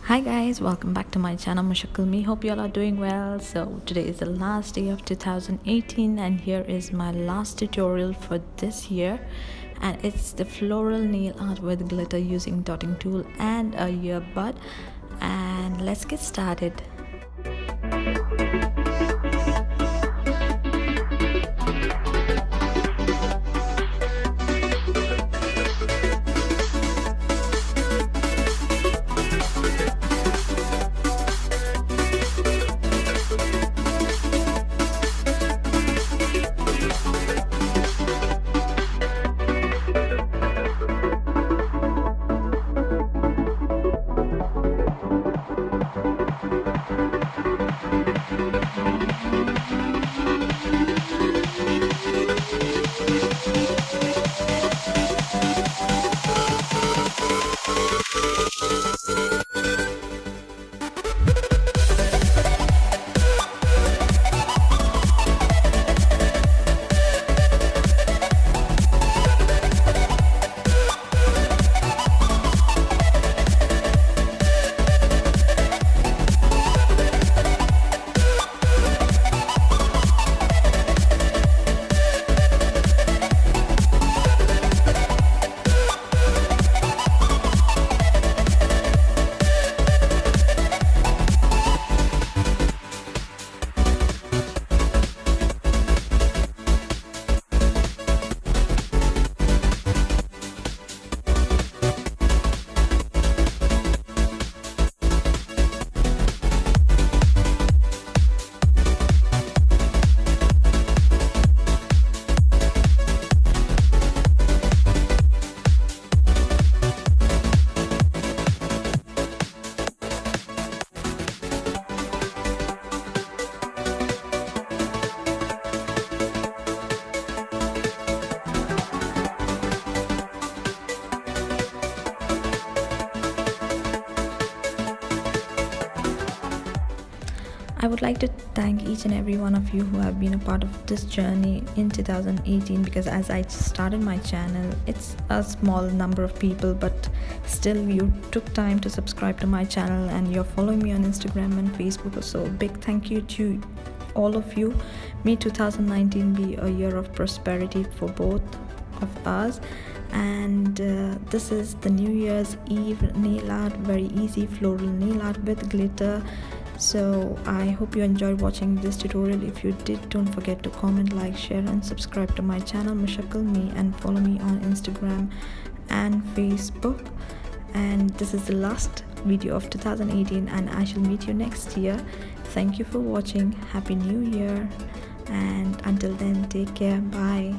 Hi guys, welcome back to my channel Me. Hope you all are doing well. So today is the last day of 2018 and here is my last tutorial for this year, and it's the floral nail art with glitter using dotting tool and a earbud. And let's get started. I would like to thank each and every one of you who have been a part of this journey in 2018, because as I started my channel, it's a small number of people, but still you took time to subscribe to my channel and you're following me on Instagram and Facebook. So big thank you to all of you. May 2019 be a year of prosperity for both of us. And this is the New Year's Eve nail art, very easy floral nail art with glitter. So I hope you enjoyed watching this tutorial. If you did, don't forget to comment, like, share and subscribe to my channel Me, and follow me on Instagram and Facebook. And this is the last video of 2018 and I shall meet you next year. Thank you for watching. Happy New Year, and until then, take care. Bye.